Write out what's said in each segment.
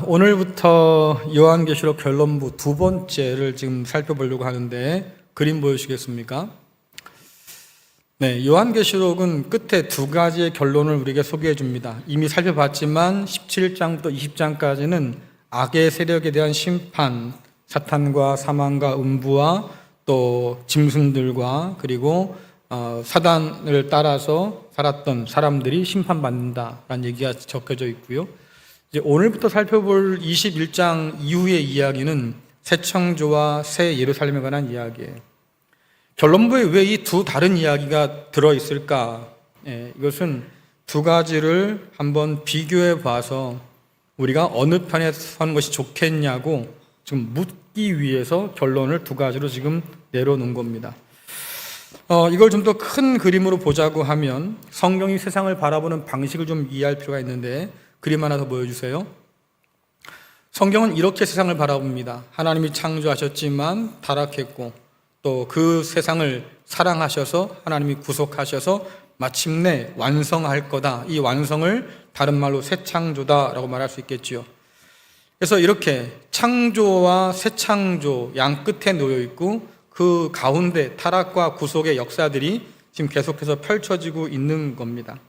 오늘부터 요한계시록 결론부 두 번째를 지금 살펴보려고 하는데 그림 보여주시겠습니까? 네, 요한계시록은 끝에 두 가지의 결론을 우리에게 소개해 줍니다. 이미 살펴봤지만 17장부터 20장까지는 악의 세력에 대한 심판, 사탄과 사망과 음부와 또 짐승들과 그리고 사단을 따라서 살았던 사람들이 심판받는다라는 얘기가 적혀져 있고요. 이제 오늘부터 살펴볼 21장 이후의 이야기는 새 창조와 새 예루살렘에 관한 이야기예요. 결론부에 왜 이 두 다른 이야기가 들어있을까? 이것은 두 가지를 한번 비교해 봐서 우리가 어느 편에 서는 것이 좋겠냐고 지금 묻기 위해서 결론을 두 가지로 지금 내려놓은 겁니다. 이걸 좀 더 큰 그림으로 보자고 하면 성경이 세상을 바라보는 방식을 좀 이해할 필요가 있는데 그림 하나 더 보여주세요. 성경은 이렇게 세상을 바라봅니다. 하나님이 창조하셨지만 타락했고 또 그 세상을 사랑하셔서 하나님이 구속하셔서 마침내 완성할 거다. 이 완성을 다른 말로 새 창조다라고 말할 수 있겠지요. 그래서 이렇게 창조와 새 창조 양 끝에 놓여 있고 그 가운데 타락과 구속의 역사들이 지금 계속해서 펼쳐지고 있는 겁니다.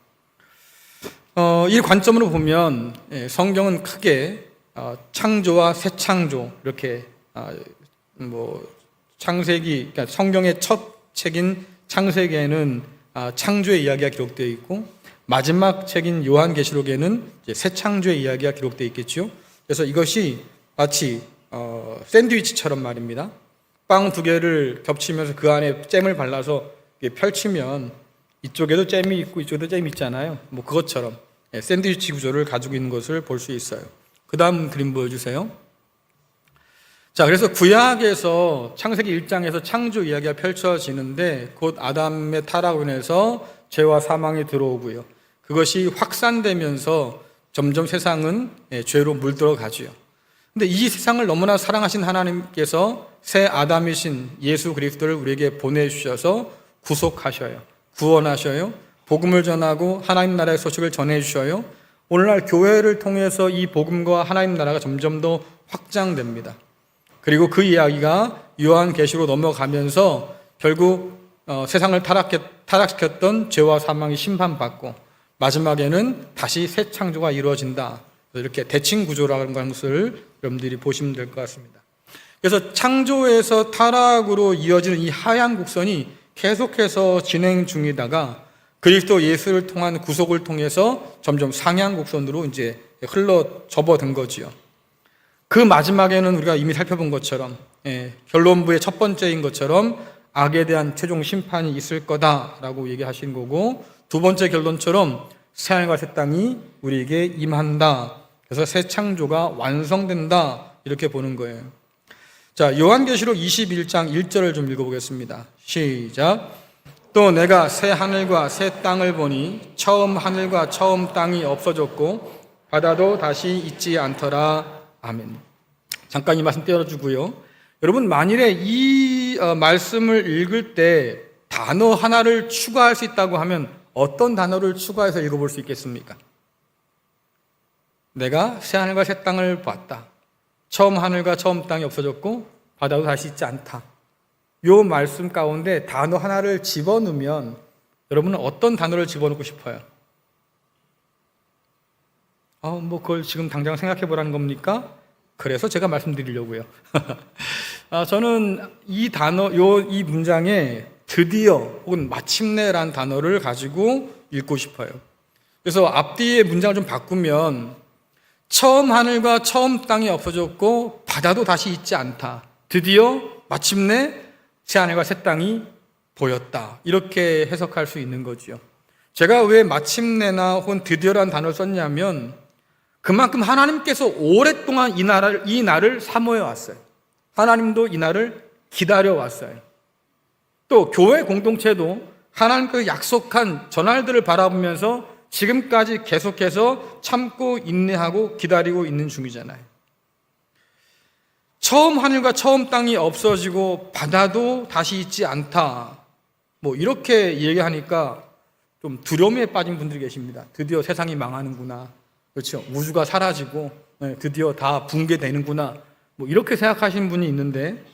이 관점으로 보면 성경은 크게 창조와 새 창조 이렇게 창세기, 그러니까 성경의 첫 책인 창세기에는 창조의 이야기가 기록되어 있고 마지막 책인 요한계시록에는 이제 새 창조의 이야기가 기록되어 있겠죠. 그래서 이것이 마치 샌드위치처럼 말입니다. 빵 두 개를 겹치면서 그 안에 잼을 발라서 펼치면 이쪽에도 잼이 있고 이쪽에도 잼이 있잖아요. 그것처럼 샌드위치 구조를 가지고 있는 것을 볼 수 있어요. 그 다음 그림 보여주세요. 자, 그래서 구약에서 창세기 1장에서 창조 이야기가 펼쳐지는데 곧 아담의 타락으로 인해서 죄와 사망이 들어오고요. 그것이 확산되면서 점점 세상은 죄로 물들어가지요. 근데 이 세상을 너무나 사랑하신 하나님께서 새 아담이신 예수 그리스도를 우리에게 보내주셔서 구속하셔요. 구원하셔요. 복음을 전하고 하나님 나라의 소식을 전해주셔요. 오늘날 교회를 통해서 이 복음과 하나님 나라가 점점 더 확장됩니다. 그리고 그 이야기가 요한계시로 넘어가면서 결국 세상을 타락시켰던 죄와 사망이 심판받고 마지막에는 다시 새 창조가 이루어진다. 이렇게 대칭 구조라는 것을 여러분들이 보시면 될 것 같습니다. 그래서 창조에서 타락으로 이어지는 이 하향 곡선이 계속해서 진행 중이다가 그리스도 예수를 통한 구속을 통해서 점점 상향 곡선으로 이제 흘러 접어든 거지요. 그 마지막에는 우리가 이미 살펴본 것처럼 결론부의 첫 번째인 것처럼 악에 대한 최종 심판이 있을 거다라고 얘기하신 거고 두 번째 결론처럼 새하늘과 새 땅이 우리에게 임한다. 그래서 새 창조가 완성된다. 이렇게 보는 거예요. 자, 요한계시록 21장 1절을 좀 읽어보겠습니다. 시작. 또 내가 새 하늘과 새 땅을 보니 처음 하늘과 처음 땅이 없어졌고 바다도 다시 있지 않더라. 아멘. 잠깐 이 말씀 떼어주고요. 여러분 만일에 이 말씀을 읽을 때 단어 하나를 추가할 수 있다고 하면 어떤 단어를 추가해서 읽어볼 수 있겠습니까? 내가 새 하늘과 새 땅을 봤다. 처음 하늘과 처음 땅이 없어졌고 바다도 다시 있지 않다. 이 말씀 가운데 단어 하나를 집어넣으면 여러분은 어떤 단어를 집어넣고 싶어요? 그걸 지금 당장 생각해 보라는 겁니까? 그래서 제가 말씀드리려고요. 저는 이 단어, 이 문장에 드디어 혹은 마침내라는 단어를 가지고 읽고 싶어요. 그래서 앞뒤의 문장을 좀 바꾸면 처음 하늘과 처음 땅이 없어졌고 바다도 다시 있지 않다. 드디어 마침내 새 하늘과 새 땅이 보였다. 이렇게 해석할 수 있는 거죠. 제가 왜 마침내나 혹은 드디어라는 단어를 썼냐면 그만큼 하나님께서 오랫동안 이 날을 사모해 왔어요. 하나님도 이 날을 기다려 왔어요. 또 교회 공동체도 하나님께서 약속한 전날들을 바라보면서 지금까지 계속해서 참고 인내하고 기다리고 있는 중이잖아요. 처음 하늘과 처음 땅이 없어지고 바다도 다시 있지 않다. 이렇게 얘기하니까 좀 두려움에 빠진 분들이 계십니다. 드디어 세상이 망하는구나. 그렇죠. 우주가 사라지고 드디어 다 붕괴되는구나. 뭐 이렇게 생각하시는 분이 있는데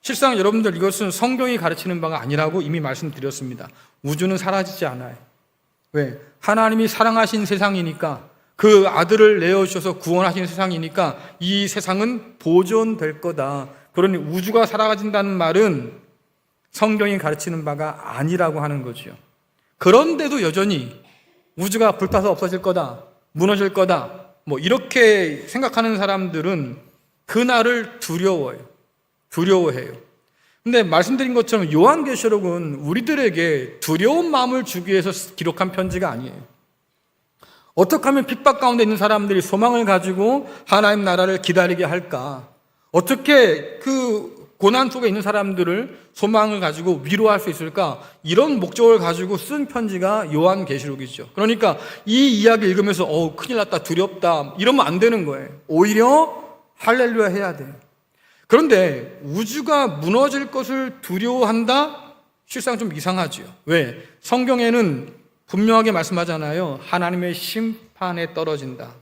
실상 여러분들 이것은 성경이 가르치는 바가 아니라고 이미 말씀드렸습니다. 우주는 사라지지 않아요. 왜? 하나님이 사랑하신 세상이니까 그 아들을 내어주셔서 구원하신 세상이니까 이 세상은 보존될 거다. 그러니 우주가 사라진다는 말은 성경이 가르치는 바가 아니라고 하는 거죠. 그런데도 여전히 우주가 불타서 없어질 거다, 무너질 거다, 뭐 이렇게 생각하는 사람들은 그날을 두려워해요. 근데 말씀드린 것처럼 요한계시록은 우리들에게 두려운 마음을 주기 위해서 기록한 편지가 아니에요. 어떻게 하면 핍박 가운데 있는 사람들이 소망을 가지고 하나님 나라를 기다리게 할까? 어떻게 그 고난 속에 있는 사람들을 소망을 가지고 위로할 수 있을까? 이런 목적을 가지고 쓴 편지가 요한계시록이죠. 그러니까 이 이야기 읽으면서 큰일 났다, 두렵다 이러면 안 되는 거예요. 오히려 할렐루야 해야 돼요. 그런데 우주가 무너질 것을 두려워한다? 실상 좀 이상하죠. 왜? 성경에는 분명하게 말씀하잖아요. 하나님의 심판에 떨어진다.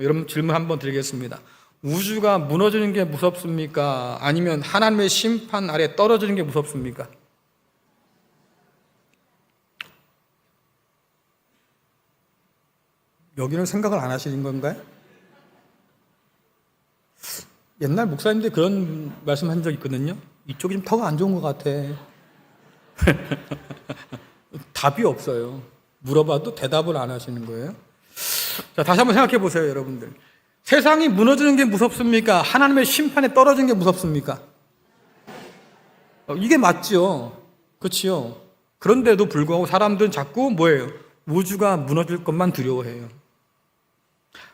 여러분 질문 한번 드리겠습니다. 우주가 무너지는 게 무섭습니까? 아니면 하나님의 심판 아래 떨어지는 게 무섭습니까? 여기는 생각을 안 하시는 건가요? 옛날 목사님들이 그런 말씀 한 적 있거든요. 이쪽이 좀 터가 안 좋은 것 같아. 답이 없어요. 물어봐도 대답을 안 하시는 거예요. 자, 다시 한번 생각해 보세요, 여러분들. 세상이 무너지는 게 무섭습니까? 하나님의 심판에 떨어지는 게 무섭습니까? 이게 맞죠. 그렇지요. 그런데도 불구하고 사람들은 자꾸 뭐예요? 우주가 무너질 것만 두려워해요.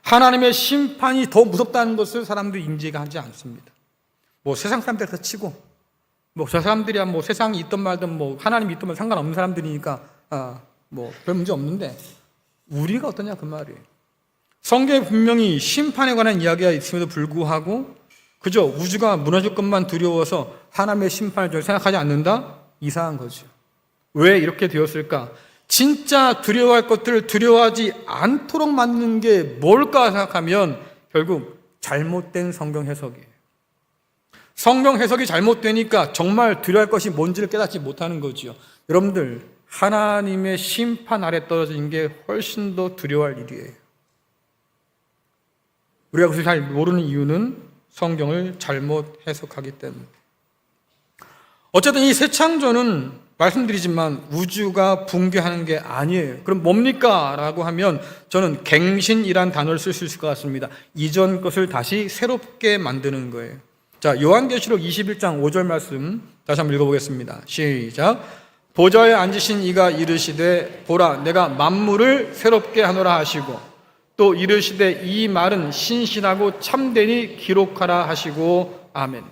하나님의 심판이 더 무섭다는 것을 사람들이 인지가 하지 않습니다. 뭐 세상 사람들에서 치고 뭐 저 사람들이야 뭐 세상이 있든 말든 뭐 하나님이 있든 말든 상관없는 사람들이니까 뭐 별 문제 없는데 우리가 어떠냐 그 말이에요. 성경에 분명히 심판에 관한 이야기가 있음에도 불구하고 그저 우주가 무너질 것만 두려워서 하나님의 심판을 생각하지 않는다? 이상한 거죠. 왜 이렇게 되었을까? 진짜 두려워할 것들을 두려워하지 않도록 만드는 게 뭘까 생각하면 결국 잘못된 성경 해석이에요. 성경 해석이 잘못되니까 정말 두려워할 것이 뭔지를 깨닫지 못하는 거지요. 여러분들 하나님의 심판 아래 떨어지는 게 훨씬 더 두려워할 일이에요. 우리가 그것을 잘 모르는 이유는 성경을 잘못 해석하기 때문에. 어쨌든 이 새 창조는 말씀드리지만 우주가 붕괴하는 게 아니에요. 그럼 뭡니까? 라고 하면 저는 갱신이란 단어를 쓸 수 있을 것 같습니다. 이전 것을 다시 새롭게 만드는 거예요. 자, 요한계시록 21장 5절 말씀 다시 한번 읽어보겠습니다. 시작. 보좌에 앉으신 이가 이르시되 보라 내가 만물을 새롭게 하노라 하시고 또 이르시되 이 말은 신실하고 참되니 기록하라 하시고 아멘.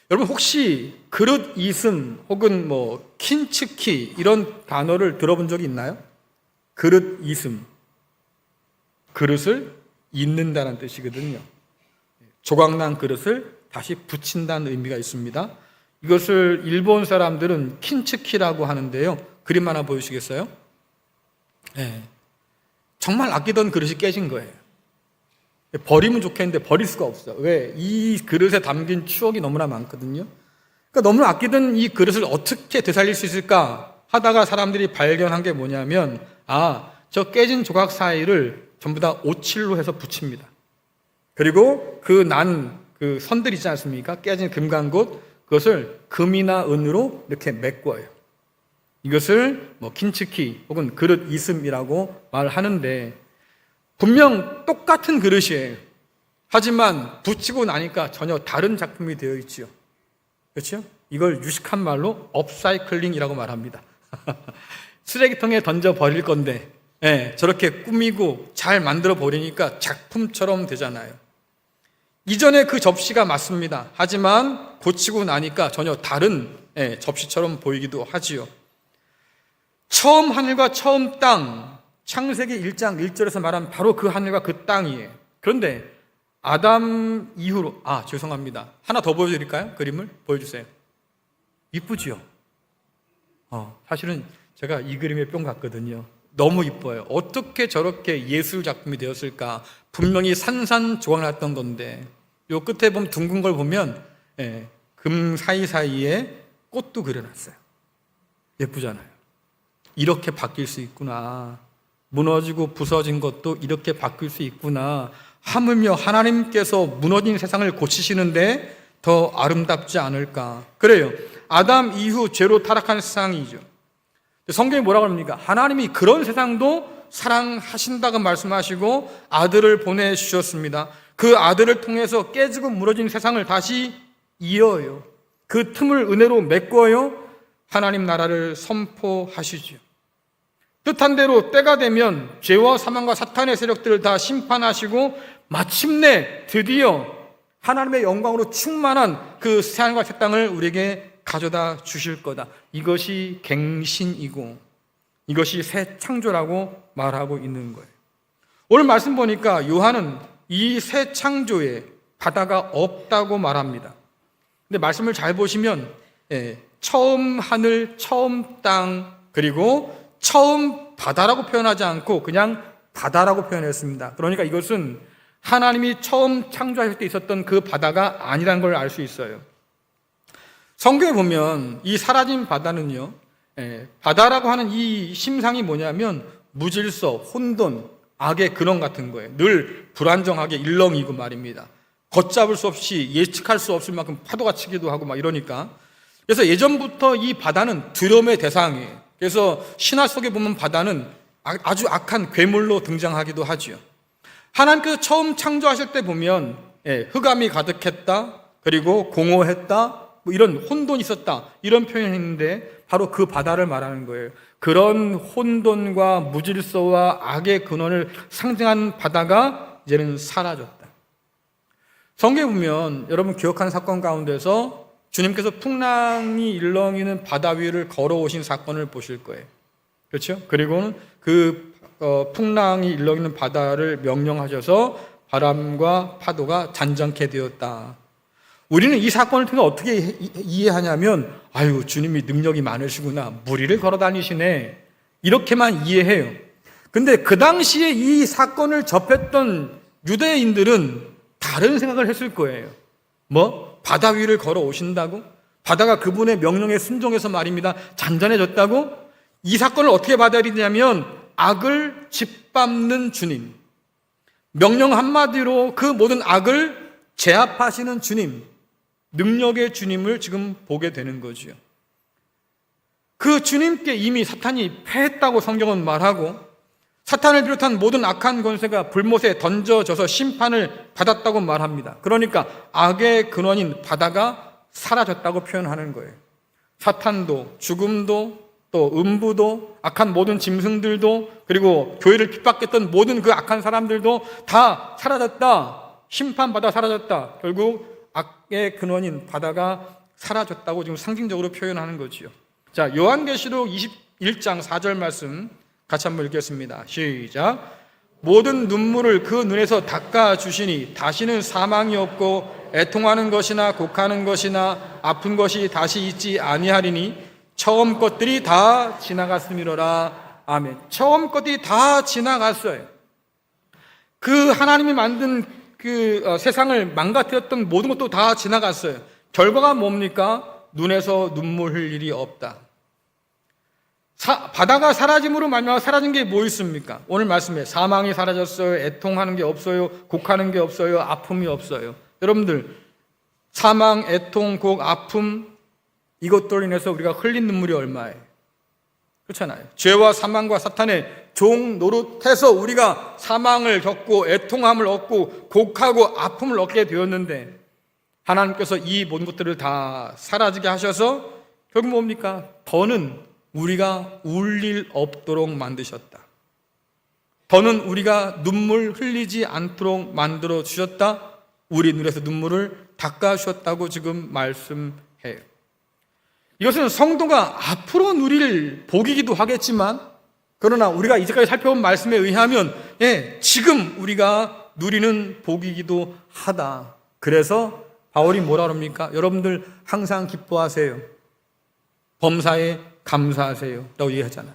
여러분 혹시 그릇 이슴 혹은 뭐 킨츠키 이런 단어를 들어본 적이 있나요? 그릇 이슴, 그릇을 잇는다는 뜻이거든요. 조각난 그릇을 다시 붙인다는 의미가 있습니다. 이것을 일본 사람들은 킨츠키라고 하는데요. 그림 하나 보여주시겠어요? 네. 정말 아끼던 그릇이 깨진 거예요. 버리면 좋겠는데 버릴 수가 없어요. 왜? 이 그릇에 담긴 추억이 너무나 많거든요. 그러니까 너무 아끼던 이 그릇을 어떻게 되살릴 수 있을까 하다가 사람들이 발견한 게 뭐냐면 저 깨진 조각 사이를 전부 다 오칠로 해서 붙입니다. 그리고 그 선들 있지 않습니까? 깨진 금강곳 그것을 금이나 은으로 이렇게 메꿔요. 이것을 뭐 킨츠키 혹은 그릇 이슴이라고 말하는데 분명 똑같은 그릇이에요. 하지만 붙이고 나니까 전혀 다른 작품이 되어 있지요. 그렇죠? 이걸 유식한 말로 업사이클링이라고 말합니다. 쓰레기통에 던져 버릴 건데 저렇게 꾸미고 잘 만들어 버리니까 작품처럼 되잖아요. 이전에 그 접시가 맞습니다. 하지만 고치고 나니까 전혀 다른 접시처럼 보이기도 하지요. 처음 하늘과 처음 땅, 창세기 1장 1절에서 말한 바로 그 하늘과 그 땅이에요. 그런데 아담 이후로 죄송합니다. 하나 더 보여드릴까요? 그림을 보여주세요. 이쁘지요? 사실은 제가 이 그림에 뿅 갔거든요. 너무 이뻐요. 어떻게 저렇게 예술 작품이 되었을까? 분명히 산산조각났던 건데 요 끝에 보면 둥근 걸 보면 금 사이사이에 꽃도 그려놨어요. 예쁘잖아요. 이렇게 바뀔 수 있구나. 무너지고 부서진 것도 이렇게 바뀔 수 있구나. 하물며 하나님께서 무너진 세상을 고치시는데 더 아름답지 않을까. 그래요. 아담 이후 죄로 타락한 세상이죠. 성경이 뭐라고 합니까? 하나님이 그런 세상도 사랑하신다고 말씀하시고 아들을 보내주셨습니다. 그 아들을 통해서 깨지고 무너진 세상을 다시 이어요. 그 틈을 은혜로 메꿔요. 하나님 나라를 선포하시죠. 뜻한 대로 때가 되면 죄와 사망과 사탄의 세력들을 다 심판하시고 마침내 드디어 하나님의 영광으로 충만한 그 새하늘과 새 땅을 우리에게 가져다 주실 거다. 이것이 갱신이고 이것이 새 창조라고 말하고 있는 거예요. 오늘 말씀 보니까 요한은 이 새 창조에 바다가 없다고 말합니다. 근데 말씀을 잘 보시면 처음 하늘, 처음 땅, 그리고 처음 바다라고 표현하지 않고 그냥 바다라고 표현했습니다. 그러니까 이것은 하나님이 처음 창조하실 때 있었던 그 바다가 아니라는 걸 알 수 있어요. 성경에 보면 이 사라진 바다는요, 바다라고 하는 이 심상이 뭐냐면 무질서, 혼돈, 악의 근원 같은 거예요. 늘 불안정하게 일렁이고 말입니다. 걷잡을 수 없이 예측할 수 없을 만큼 파도가 치기도 하고 막 이러니까. 그래서 예전부터 이 바다는 두려움의 대상이에요. 그래서 신화 속에 보면 바다는 아주 악한 괴물로 등장하기도 하죠. 하나님께서 처음 창조하실 때 보면 흑암이 가득했다, 그리고 공허했다, 뭐 이런 혼돈이 있었다, 이런 표현인데 바로 그 바다를 말하는 거예요. 그런 혼돈과 무질서와 악의 근원을 상징한 바다가 이제는 사라졌다. 성경에 보면 여러분 기억하는 사건 가운데서 주님께서 풍랑이 일렁이는 바다 위를 걸어오신 사건을 보실 거예요. 그렇죠? 그리고는 그 풍랑이 일렁이는 바다를 명령하셔서 바람과 파도가 잔잔케 되었다. 우리는 이 사건을 통해 어떻게 이해하냐면 아유, 주님이 능력이 많으시구나, 무리를 걸어 다니시네, 이렇게만 이해해요. 근데 그 당시에 이 사건을 접했던 유대인들은 다른 생각을 했을 거예요. 뭐? 바다 위를 걸어 오신다고? 바다가 그분의 명령에 순종해서 말입니다, 잔잔해졌다고? 이 사건을 어떻게 받아들이냐면 악을 짓밟는 주님, 명령 한마디로 그 모든 악을 제압하시는 주님, 능력의 주님을 지금 보게 되는 거죠. 그 주님께 이미 사탄이 패했다고 성경은 말하고 사탄을 비롯한 모든 악한 권세가 불못에 던져져서 심판을 받았다고 말합니다. 그러니까 악의 근원인 바다가 사라졌다고 표현하는 거예요. 사탄도, 죽음도, 또 음부도, 악한 모든 짐승들도, 그리고 교회를 핍박했던 모든 그 악한 사람들도 다 사라졌다, 심판받아 사라졌다. 결국 악의 근원인 바다가 사라졌다고 지금 상징적으로 표현하는 거지요. 자, 요한계시록 21장 4절 말씀 같이 한번 읽겠습니다. 시작. 모든 눈물을 그 눈에서 닦아주시니 다시는 사망이 없고 애통하는 것이나 곡하는 것이나 아픈 것이 다시 있지 아니하리니 처음 것들이 다 지나갔음이로라. 아멘. 처음 것들이 다 지나갔어요. 그 하나님이 만든 그 세상을 망가뜨렸던 모든 것도 다 지나갔어요. 결과가 뭡니까? 눈에서 눈물 흘릴 일이 없다. 바다가 사라짐으로 말미암아 사라진 게 뭐 있습니까? 오늘 말씀에 사망이 사라졌어요, 애통하는 게 없어요, 곡하는 게 없어요, 아픔이 없어요. 여러분들, 사망, 애통, 곡, 아픔, 이것들로 인해서 우리가 흘린 눈물이 얼마예요? 그렇잖아요. 죄와 사망과 사탄의 종 노릇해서 우리가 사망을 겪고 애통함을 얻고 곡하고 아픔을 얻게 되었는데 하나님께서 이 모든 것들을 다 사라지게 하셔서 결국 뭡니까? 더는 우리가 울 일 없도록 만드셨다. 더는 우리가 눈물 흘리지 않도록 만들어 주셨다. 우리 눈에서 눈물을 닦아 주셨다고 지금 말씀해요. 이것은 성도가 앞으로 누릴 복이기도 하겠지만, 그러나 우리가 이제까지 살펴본 말씀에 의하면 지금 우리가 누리는 복이기도 하다. 그래서 바울이 뭐라 그럽니까? 여러분들 항상 기뻐하세요, 범사에 감사하세요 라고 얘기하잖아요.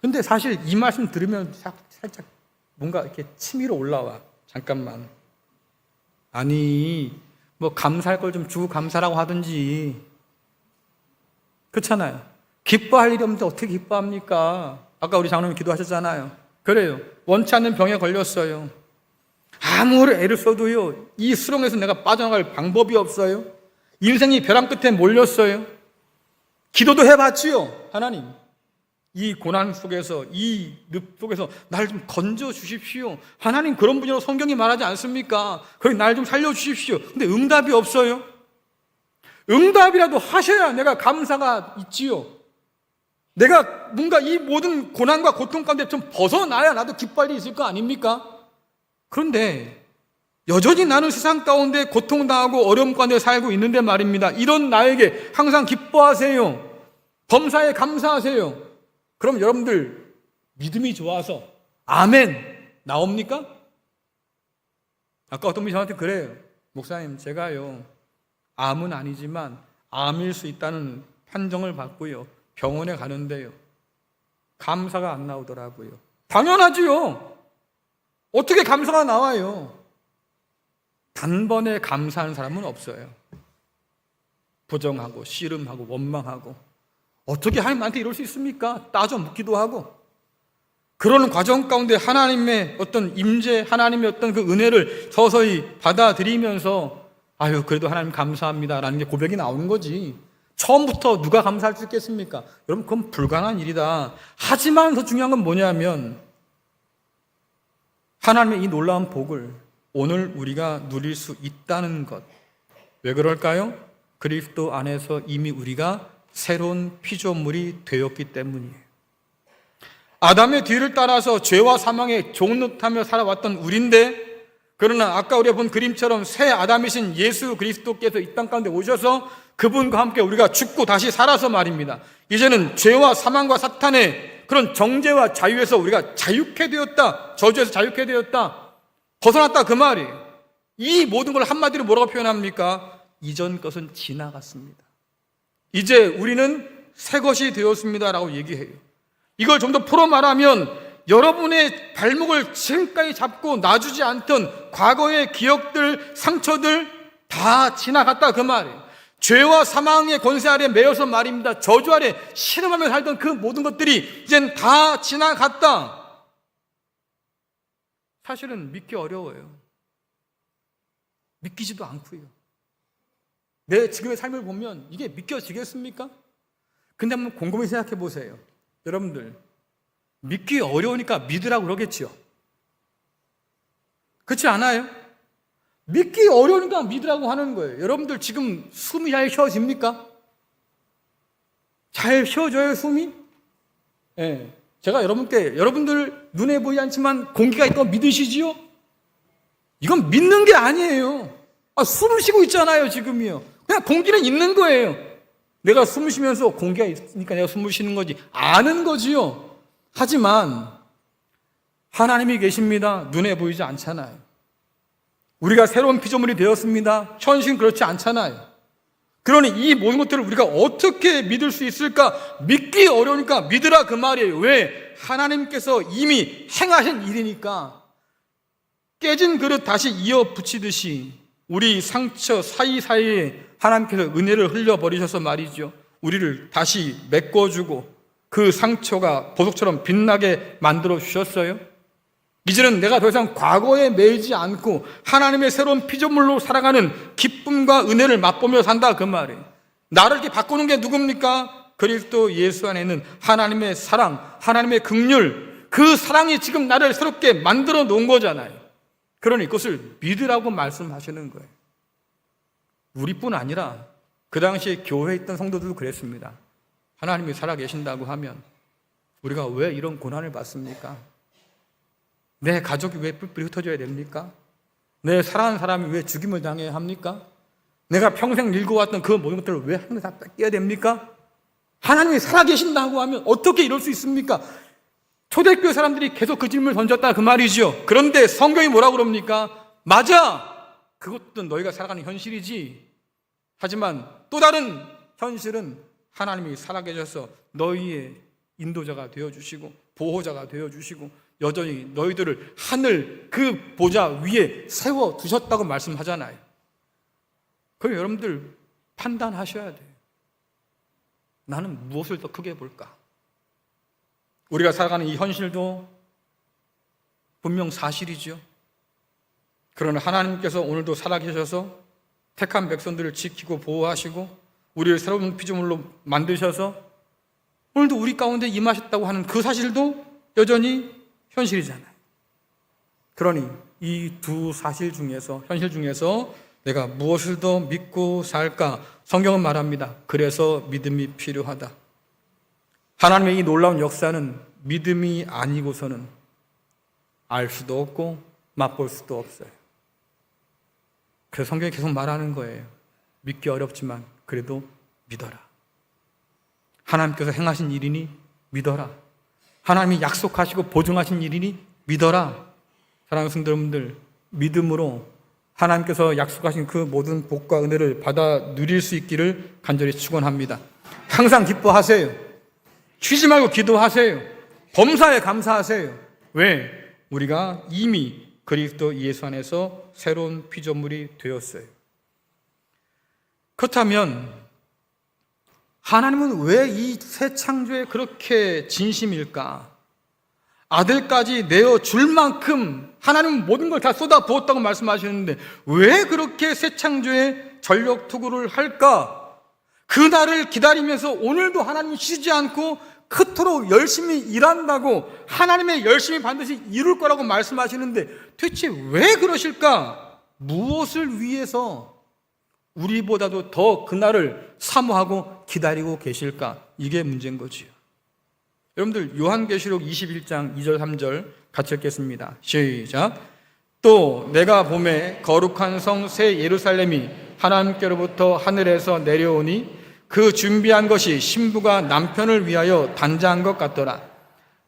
근데 사실 이 말씀 들으면 살짝 뭔가 이렇게 치밀어 올라와. 잠깐만. 아니, 뭐 감사할 걸 좀 주고 감사라고 하든지. 그렇잖아요. 기뻐할 일이 없는데 어떻게 기뻐합니까? 아까 우리 장로님 기도하셨잖아요. 그래요. 원치 않는 병에 걸렸어요. 아무리 애를 써도요, 이 수렁에서 내가 빠져나갈 방법이 없어요. 인생이 벼랑 끝에 몰렸어요. 기도도 해봤지요. 하나님, 이 고난 속에서, 이 늪 속에서 나를 좀 건져 주십시오. 하나님, 그런 분이라고 성경이 말하지 않습니까? 거기 나를 좀 살려 주십시오. 근데 응답이 없어요. 응답이라도 하셔야 내가 감사가 있지요. 내가 뭔가 이 모든 고난과 고통 가운데 좀 벗어나야 나도 기뻐할 일이 있을 거 아닙니까? 그런데 여전히 나는 세상 가운데 고통당하고 어려움 가운데 살고 있는데 말입니다. 이런 나에게 항상 기뻐하세요. 범사에 감사하세요. 그럼 여러분들 믿음이 좋아서 아멘 나옵니까? 아까 어떤 분이 저한테 그래요. 목사님, 제가요 암은 아니지만 암일 수 있다는 판정을 받고요 병원에 가는데요 감사가 안 나오더라고요. 당연하지요. 어떻게 감사가 나와요? 단번에 감사하는 사람은 없어요. 부정하고 씨름하고 원망하고 어떻게 하나님한테 이럴 수 있습니까? 따져 묻기도 하고 그러는 과정 가운데 하나님의 어떤 임재, 하나님의 어떤 그 은혜를 서서히 받아들이면서 아유 그래도 하나님 감사합니다라는 게 고백이 나오는 거지. 처음부터 누가 감사할 수 있겠습니까? 여러분 그건 불가능한 일이다. 하지만 더 중요한 건 뭐냐면 하나님의 이 놀라운 복을 오늘 우리가 누릴 수 있다는 것. 왜 그럴까요? 그리스도 안에서 이미 우리가 새로운 피조물이 되었기 때문이에요. 아담의 뒤를 따라서 죄와 사망에 종노릇하며 살아왔던 우리인데 그러나 아까 우리가 본 그림처럼 새 아담이신 예수 그리스도께서 이 땅 가운데 오셔서 그분과 함께 우리가 죽고 다시 살아서 말입니다. 이제는 죄와 사망과 사탄의 그런 정죄와 자유에서 우리가 자유케 되었다. 저주에서 자유케 되었다. 벗어났다 그 말이에요. 이 모든 걸 한마디로 뭐라고 표현합니까? 이전 것은 지나갔습니다. 이제 우리는 새 것이 되었습니다라고 얘기해요. 이걸 좀 더 풀어 말하면 여러분의 발목을 지금까지 잡고 놔주지 않던 과거의 기억들, 상처들 다 지나갔다 그 말이에요. 죄와 사망의 권세 아래 매여서 말입니다. 저주 아래 신음하며 살던 그 모든 것들이 이젠 다 지나갔다. 사실은 믿기 어려워요. 믿기지도 않고요. 내 지금의 삶을 보면 이게 믿겨지겠습니까? 근데 한번 곰곰이 생각해 보세요. 여러분들 믿기 어려우니까 믿으라고 그러겠지요. 그렇지 않아요? 믿기 어려우니까 믿으라고 하는 거예요. 여러분들 지금 숨이 잘 쉬어집니까? 잘 쉬어져요 숨이? 네. 제가 여러분들 눈에 보이지 않지만 공기가 있다고 믿으시지요? 이건 믿는 게 아니에요. 숨을 쉬고 있잖아요 지금이요. 그냥 공기는 있는 거예요. 내가 숨을 쉬면서 공기가 있으니까 내가 숨을 쉬는 거지 아는 거지요. 하지만 하나님이 계십니다. 눈에 보이지 않잖아요. 우리가 새로운 피조물이 되었습니다. 현실은 그렇지 않잖아요. 그러니 이 모든 것들을 우리가 어떻게 믿을 수 있을까? 믿기 어려우니까 믿으라 그 말이에요. 왜? 하나님께서 이미 행하신 일이니까. 깨진 그릇 다시 이어 붙이듯이 우리 상처 사이사이에 하나님께서 은혜를 흘려버리셔서 말이죠. 우리를 다시 메꿔주고 그 상처가 보석처럼 빛나게 만들어 주셨어요. 이제는 내가 더 이상 과거에 매이지 않고 하나님의 새로운 피조물로 살아가는 기쁨과 은혜를 맛보며 산다 그 말이에요. 나를 이렇게 바꾸는 게 누굽니까? 그리스도 예수 안에 있는 하나님의 사랑, 하나님의 긍휼, 그 사랑이 지금 나를 새롭게 만들어 놓은 거잖아요. 그러니 그것을 믿으라고 말씀하시는 거예요. 우리뿐 아니라 그 당시에 교회에 있던 성도들도 그랬습니다. 하나님이 살아계신다고 하면 우리가 왜 이런 고난을 받습니까? 내 가족이 왜 뿔뿔이 흩어져야 됩니까? 내 사랑하는 사람이 왜 죽임을 당해야 합니까? 내가 평생 읽어왔던 그 모든 것들을 왜 하나님 다 뺏겨야 됩니까? 하나님이 살아계신다고 하면 어떻게 이럴 수 있습니까? 초대교회 사람들이 계속 그 질문을 던졌다 그 말이죠. 그런데 성경이 뭐라고 그럽니까? 맞아! 그것도 너희가 살아가는 현실이지. 하지만 또 다른 현실은 하나님이 살아계셔서 너희의 인도자가 되어주시고 보호자가 되어주시고 여전히 너희들을 하늘 그 보좌 위에 세워두셨다고 말씀하잖아요. 그럼 여러분들 판단하셔야 돼요. 나는 무엇을 더 크게 볼까? 우리가 살아가는 이 현실도 분명 사실이죠. 그러나 하나님께서 오늘도 살아계셔서 택한 백성들을 지키고 보호하시고 우리를 새로운 피조물로 만드셔서 오늘도 우리 가운데 임하셨다고 하는 그 사실도 여전히 현실이잖아요. 그러니 이 두 사실 중에서, 현실 중에서 내가 무엇을 더 믿고 살까? 성경은 말합니다. 그래서 믿음이 필요하다. 하나님의 이 놀라운 역사는 믿음이 아니고서는 알 수도 없고 맛볼 수도 없어요. 그래서 성경이 계속 말하는 거예요. 믿기 어렵지만 그래도 믿어라. 하나님께서 행하신 일이니 믿어라. 하나님이 약속하시고 보증하신 일이니 믿어라. 사랑하는 성도 여러분들, 믿음으로 하나님께서 약속하신 그 모든 복과 은혜를 받아 누릴 수 있기를 간절히 축원합니다. 항상 기뻐하세요. 쉬지 말고 기도하세요. 범사에 감사하세요. 왜? 우리가 이미 그리스도 예수 안에서 새로운 피조물이 되었어요. 그렇다면 하나님은 왜 이 새 창조에 그렇게 진심일까? 아들까지 내어줄 만큼 하나님은 모든 걸 다 쏟아 부었다고 말씀하시는데 왜 그렇게 새 창조에 전력 투구를 할까? 그날을 기다리면서 오늘도 하나님이 쉬지 않고 그토록 열심히 일한다고 하나님의 열심히 반드시 이룰 거라고 말씀하시는데 도대체 왜 그러실까? 무엇을 위해서 우리보다도 더 그날을 사모하고 기다리고 계실까? 이게 문제인 거지요. 여러분들 요한계시록 21장 2절 3절 같이 읽겠습니다. 시작. 또 내가 보매 거룩한 성 새 예루살렘이 하나님께로부터 하늘에서 내려오니 그 준비한 것이 신부가 남편을 위하여 단장한 것 같더라.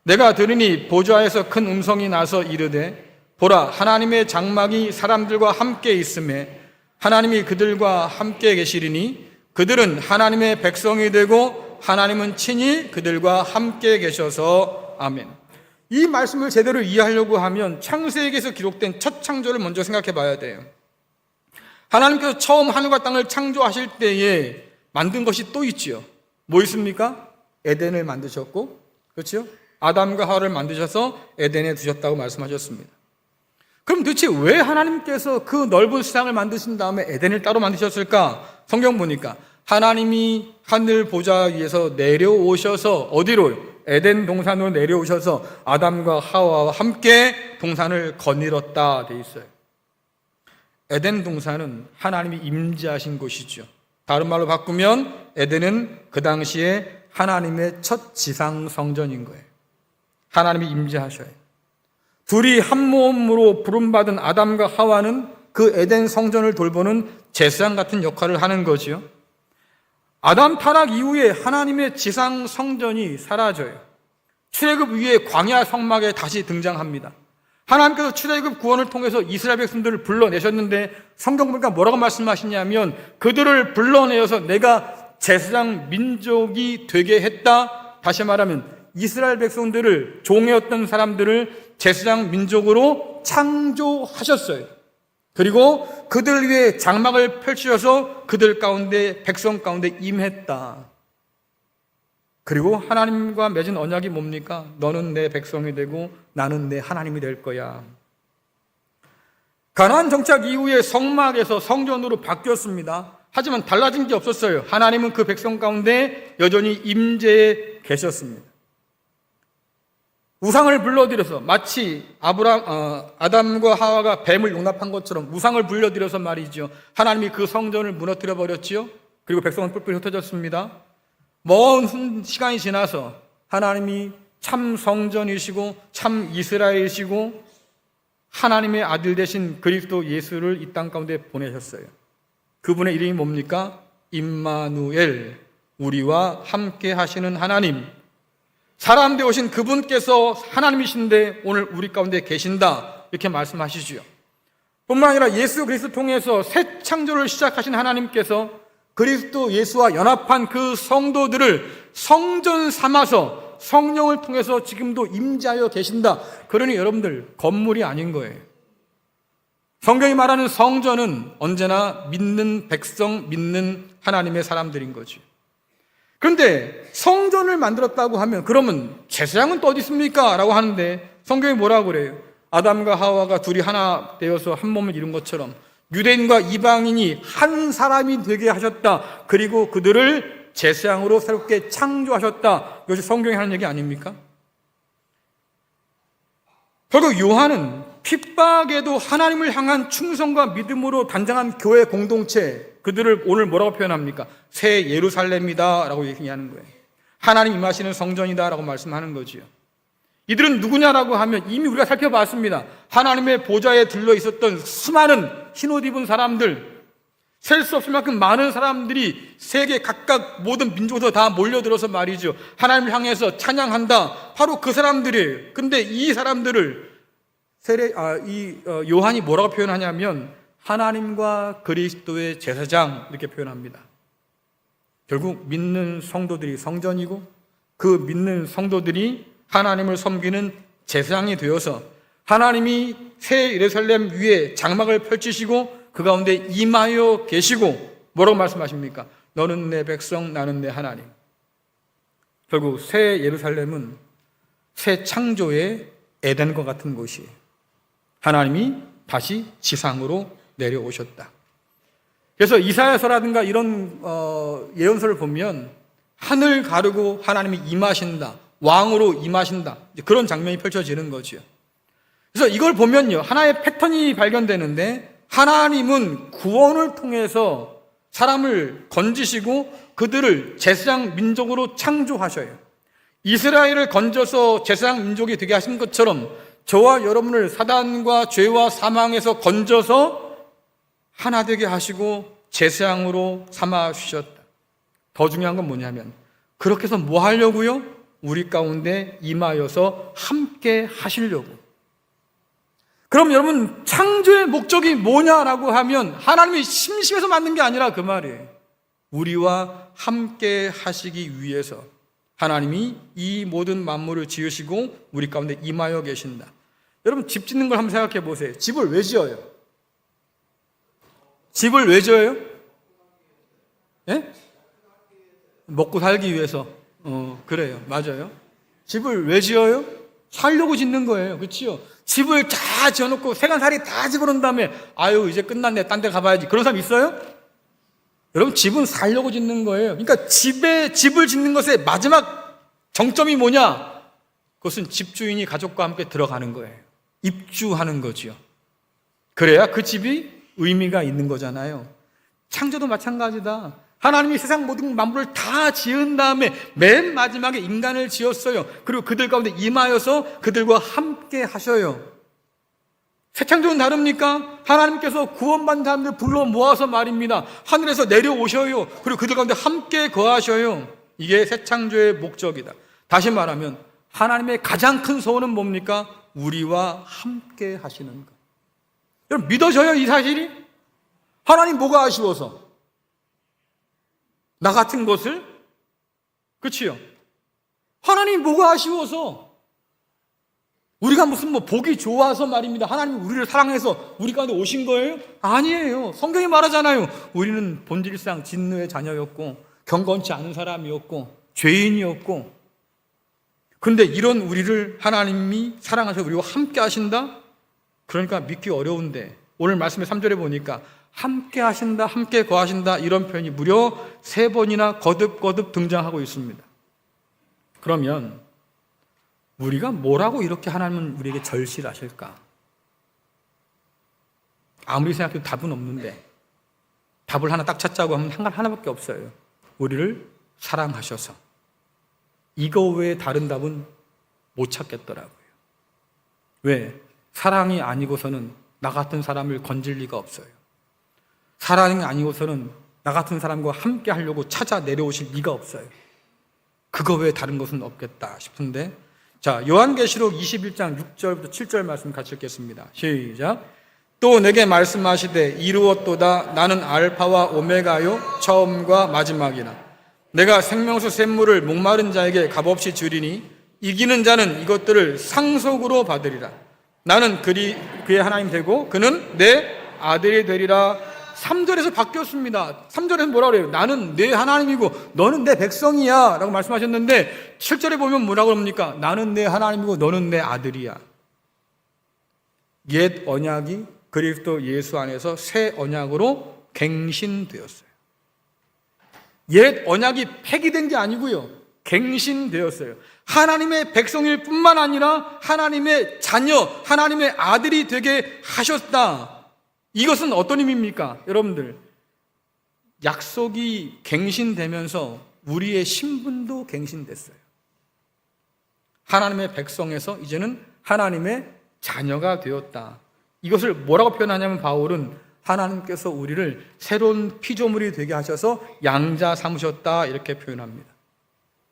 내가 들으니 보좌에서 큰 음성이 나서 이르되 보라 하나님의 장막이 사람들과 함께 있음에 하나님이 그들과 함께 계시리니 그들은 하나님의 백성이 되고 하나님은 친히 그들과 함께 계셔서 아멘. 이 말씀을 제대로 이해하려고 하면 창세기에서 기록된 첫 창조를 먼저 생각해 봐야 돼요. 하나님께서 처음 하늘과 땅을 창조하실 때에 만든 것이 또 있지요. 뭐 있습니까? 에덴을 만드셨고, 그렇죠? 아담과 하와를 만드셔서 에덴에 두셨다고 말씀하셨습니다. 그럼 도대체 왜 하나님께서 그 넓은 세상을 만드신 다음에 에덴을 따로 만드셨을까? 성경 보니까 하나님이 하늘 보좌 위에서 내려오셔서 어디로? 에덴 동산으로 내려오셔서 아담과 하와와 함께 동산을 거닐었다 돼 있어요. 에덴 동산은 하나님이 임재하신 곳이죠. 다른 말로 바꾸면 에덴은 그 당시에 하나님의 첫 지상 성전인 거예요. 하나님이 임재하셔요. 둘이 한 몸으로 부름받은 아담과 하와는 그 에덴 성전을 돌보는 제사장 같은 역할을 하는 거지요. 아담 타락 이후에 하나님의 지상 성전이 사라져요. 출애굽 위에 광야 성막에 다시 등장합니다. 하나님께서 출애굽 구원을 통해서 이스라엘 백성들을 불러내셨는데 성경 보니까 뭐라고 말씀하시냐면 그들을 불러내어서 내가 제사장 민족이 되게 했다. 다시 말하면 이스라엘 백성들을 종이었던 사람들을 제사장 민족으로 창조하셨어요. 그리고 그들 위에 장막을 펼치셔서 그들 가운데 백성 가운데 임했다. 그리고 하나님과 맺은 언약이 뭡니까? 너는 내 백성이 되고 나는 내 하나님이 될 거야. 가나안 정착 이후에 성막에서 성전으로 바뀌었습니다. 하지만 달라진 게 없었어요. 하나님은 그 백성 가운데 여전히 임재해 계셨습니다. 우상을 불러들여서 마치 아담과 하와가 뱀을 용납한 것처럼 우상을 불러들여서 말이죠. 하나님이 그 성전을 무너뜨려 버렸지요. 그리고 백성은 뿔뿔이 흩어졌습니다. 먼 시간이 지나서 하나님이 참 성전이시고 참 이스라엘이시고 하나님의 아들 되신 그리스도 예수를 이 땅 가운데 보내셨어요. 그분의 이름이 뭡니까? 임마누엘, 우리와 함께 하시는 하나님. 사람 되오신 그분께서 하나님이신데 오늘 우리 가운데 계신다, 이렇게 말씀하시지요. 뿐만 아니라 예수 그리스도 통해서 새 창조를 시작하신 하나님께서 그리스도 예수와 연합한 그 성도들을 성전 삼아서 성령을 통해서 지금도 임재하여 계신다. 그러니 여러분들 건물이 아닌 거예요. 성경이 말하는 성전은 언제나 믿는 백성, 믿는 하나님의 사람들인 거지. 그런데 성전을 만들었다고 하면 그러면 제사장은 또 어디 있습니까? 라고 하는데 성경이 뭐라고 그래요? 아담과 하와가 둘이 하나 되어서 한 몸을 이룬 것처럼 유대인과 이방인이 한 사람이 되게 하셨다. 그리고 그들을 제사장으로 새롭게 창조하셨다. 이것이 성경이 하는 얘기 아닙니까? 결국 요한은 핍박에도 하나님을 향한 충성과 믿음으로 단장한 교회 공동체, 그들을 오늘 뭐라고 표현합니까? 새 예루살렘이다 라고 얘기하는 거예요. 하나님 임하시는 성전이다 라고 말씀하는 거지요. 이들은 누구냐라고 하면 이미 우리가 살펴봤습니다. 하나님의 보좌에 들러 있었던 수많은 흰옷 입은 사람들, 셀 수 없을 만큼 많은 사람들이 세계 각각 모든 민족에서 다 몰려들어서 말이죠, 하나님을 향해서 찬양한다. 바로 그 사람들이에요. 근데 이 사람들을 요한이 뭐라고 표현하냐면 하나님과 그리스도의 제사장 이렇게 표현합니다. 결국 믿는 성도들이 성전이고 그 믿는 성도들이 하나님을 섬기는 제사장이 되어서 하나님이 새 예루살렘 위에 장막을 펼치시고 그 가운데 임하여 계시고 뭐라고 말씀하십니까? 너는 내 백성, 나는 내 하나님. 결국 새 예루살렘은 새 창조의 에덴과 같은 곳이에요. 하나님이 다시 지상으로 내려오셨다. 그래서 이사야서라든가 이런 예언서를 보면 하늘 가르고 하나님이 임하신다, 왕으로 임하신다, 그런 장면이 펼쳐지는 거죠. 그래서 이걸 보면요, 하나의 패턴이 발견되는데 하나님은 구원을 통해서 사람을 건지시고 그들을 제사장 민족으로 창조하셔요. 이스라엘을 건져서 제사장 민족이 되게 하신 것처럼 저와 여러분을 사단과 죄와 사망에서 건져서 하나 되게 하시고 제사장으로 삼아 주셨다. 더 중요한 건 뭐냐면 그렇게 해서 뭐 하려고요? 우리 가운데 임하여서 함께 하시려고. 그럼 여러분, 창조의 목적이 뭐냐라고 하면 하나님이 심심해서 만든 게 아니라 그 말이에요. 우리와 함께 하시기 위해서 하나님이 이 모든 만물을 지으시고 우리 가운데 임하여 계신다. 여러분, 집 짓는 걸 한번 생각해 보세요. 집을 왜 지어요? 집을 왜 지어요? 예? 먹고 살기 위해서. 그래요. 맞아요. 집을 왜 지어요? 살려고 짓는 거예요. 그렇지요? 집을 다 지어놓고 세간살이 다 집어넣은 다음에 아유 이제 끝났네, 딴 데 가봐야지, 그런 사람 있어요? 여러분, 집은 살려고 짓는 거예요. 그러니까 집을 짓는 것의 마지막 정점이 뭐냐? 그것은 집주인이 가족과 함께 들어가는 거예요. 입주하는 거지요. 그래야 그 집이 의미가 있는 거잖아요. 창조도 마찬가지다. 하나님이 세상 모든 만물을 다 지은 다음에 맨 마지막에 인간을 지었어요. 그리고 그들 가운데 임하여서 그들과 함께 하셔요. 새 창조는 다릅니까? 하나님께서 구원받은 사람들 불러 모아서 말입니다, 하늘에서 내려오셔요. 그리고 그들 가운데 함께 거하셔요. 이게 새 창조의 목적이다. 다시 말하면 하나님의 가장 큰 소원은 뭡니까? 우리와 함께 하시는 것. 여러분, 믿어져요, 이 사실이? 하나님 뭐가 아쉬워서? 나 같은 것을? 그치요? 하나님 뭐가 아쉬워서? 우리가 무슨 복이 좋아서 말입니다, 하나님이 우리를 사랑해서 우리 가운데 오신 거예요? 아니에요. 성경이 말하잖아요. 우리는 본질상 진노의 자녀였고 경건치 않은 사람이었고 죄인이었고, 그런데 이런 우리를 하나님이 사랑하셔서 우리와 함께 하신다? 그러니까 믿기 어려운데 오늘 말씀의 3절에 보니까 함께 하신다, 함께 거하신다, 이런 표현이 무려 3번이나 거듭거듭 등장하고 있습니다. 그러면 우리가 뭐라고 이렇게 하나님은 우리에게 절실하실까? 아무리 생각해도 답은 없는데 답을 하나 딱 찾자고 하면 하나밖에 없어요. 우리를 사랑하셔서. 이거 외에 다른 답은 못 찾겠더라고요. 왜? 사랑이 아니고서는 나 같은 사람을 건질 리가 없어요. 사랑이 아니고서는 나 같은 사람과 함께 하려고 찾아 내려오실 리가 없어요. 그거 외에 다른 것은 없겠다 싶은데, 자, 요한계시록 21장 6절부터 7절 말씀 같이 읽겠습니다. 시작. 또 내게 말씀하시되 이루었도다. 나는 알파와 오메가요 처음과 마지막이라. 내가 생명수 샘물을 목마른 자에게 값없이 주리니 이기는 자는 이것들을 상속으로 받으리라. 나는 그의 하나님 되고 그는 내 아들이 되리라. 3절에서 바뀌었습니다. 3절에서 뭐라고 그래요? 나는 내 하나님이고 너는 내 백성이야 라고 말씀하셨는데 7절에 보면 뭐라고 합니까? 나는 내 하나님이고 너는 내 아들이야. 옛 언약이 그리스도 예수 안에서 새 언약으로 갱신되었어요. 옛 언약이 폐기된 게 아니고요, 갱신되었어요. 하나님의 백성일 뿐만 아니라 하나님의 자녀, 하나님의 아들이 되게 하셨다. 이것은 어떤 의미입니까? 여러분들, 약속이 갱신되면서 우리의 신분도 갱신됐어요. 하나님의 백성에서 이제는 하나님의 자녀가 되었다. 이것을 뭐라고 표현하냐면 바울은 하나님께서 우리를 새로운 피조물이 되게 하셔서 양자 삼으셨다 이렇게 표현합니다.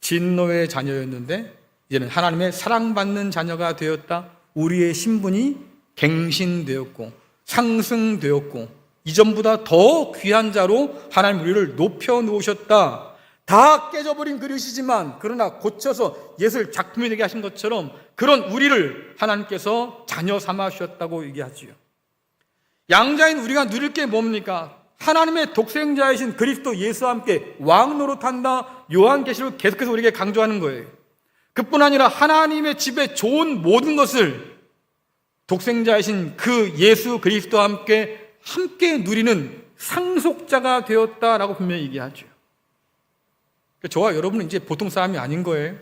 진노의 자녀였는데 이제는 하나님의 사랑받는 자녀가 되었다. 우리의 신분이 갱신되었고 상승되었고 이전보다 더 귀한 자로 하나님 우리를 높여 놓으셨다. 다 깨져버린 그릇이지만 그러나 고쳐서 예술 작품이 되게 하신 것처럼 그런 우리를 하나님께서 자녀 삼아 주셨다고 얘기하지요. 양자인 우리가 누릴 게 뭡니까? 하나님의 독생자이신 그리스도 예수와 함께 왕 노릇한다. 요한계시록 계속해서 우리에게 강조하는 거예요. 그뿐 아니라 하나님의 집에 좋은 모든 것을 독생자이신 그 예수 그리스도와 함께 누리는 상속자가 되었다라고 분명히 얘기하죠. 저와 여러분은 이제 보통 사람이 아닌 거예요.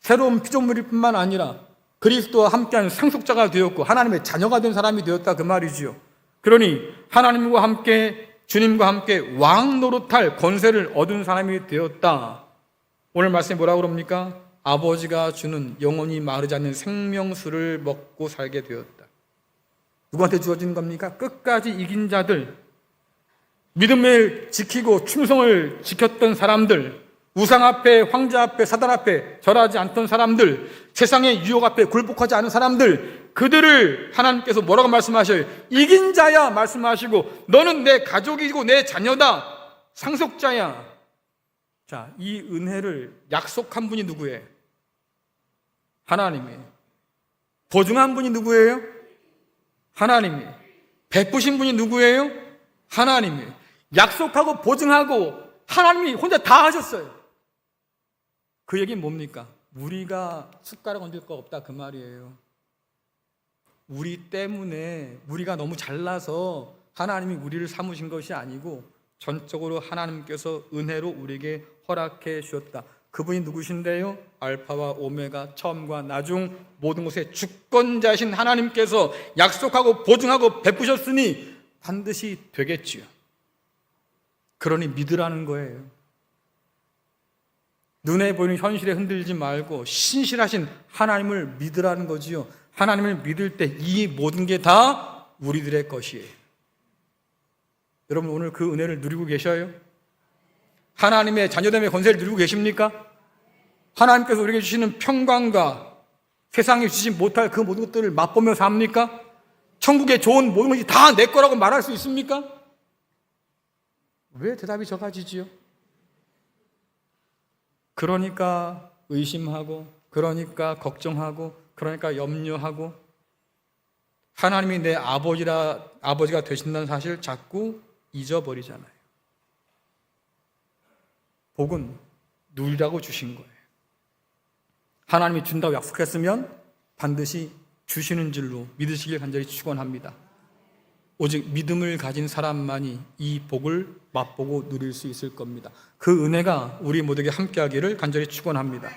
새로운 피조물일 뿐만 아니라 그리스도와 함께하는 상속자가 되었고 하나님의 자녀가 된 사람이 되었다 그 말이지요. 그러니 하나님과 함께 주님과 함께 왕 노릇할 권세를 얻은 사람이 되었다. 오늘 말씀이 뭐라고 그럽니까? 아버지가 주는 영원히 마르지 않는 생명수를 먹고 살게 되었다. 누구한테 주어진 겁니까? 끝까지 이긴 자들, 믿음을 지키고 충성을 지켰던 사람들, 우상 앞에, 황제 앞에, 사단 앞에 절하지 않던 사람들, 세상의 유혹 앞에 굴복하지 않은 사람들, 그들을 하나님께서 뭐라고 말씀하셔요? 이긴 자야 말씀하시고 너는 내 가족이고 내 자녀다, 상속자야. 자, 이 은혜를 약속한 분이 누구예요? 하나님이에요. 보증한 분이 누구예요? 하나님이에요. 베푸신 분이 누구예요? 하나님이에요. 약속하고 보증하고 하나님이 혼자 다 하셨어요. 그 얘기는 뭡니까? 우리가 숟가락 얹을 거 없다 그 말이에요. 우리 때문에 우리가 너무 잘나서 하나님이 우리를 삼으신 것이 아니고 전적으로 하나님께서 은혜로 우리에게 허락해 주셨다. 그분이 누구신데요? 알파와 오메가, 처음과 나중 모든 것의 주권자신 하나님께서 약속하고 보증하고 베푸셨으니 반드시 되겠지요. 그러니 믿으라는 거예요. 눈에 보이는 현실에 흔들리지 말고 신실하신 하나님을 믿으라는 거지요. 하나님을 믿을 때 이 모든 게 다 우리들의 것이에요. 여러분 오늘 그 은혜를 누리고 계셔요? 하나님의 자녀됨의 권세를 누리고 계십니까? 하나님께서 우리에게 주시는 평강과 세상에 주시지 못할 그 모든 것들을 맛보며 삽니까? 천국의 좋은 모든 것이 다 내 거라고 말할 수 있습니까? 왜 대답이 저가지지요? 그러니까 의심하고, 그러니까 걱정하고, 그러니까 염려하고, 하나님이 내 아버지가 되신다는 사실을 자꾸 잊어버리잖아요. 복은 누리라고 주신 거예요. 하나님이 준다고 약속했으면 반드시 주시는 줄로 믿으시길 간절히 축원합니다. 오직 믿음을 가진 사람만이 이 복을 맛보고 누릴 수 있을 겁니다. 그 은혜가 우리 모두에게 함께하기를 간절히 축원합니다.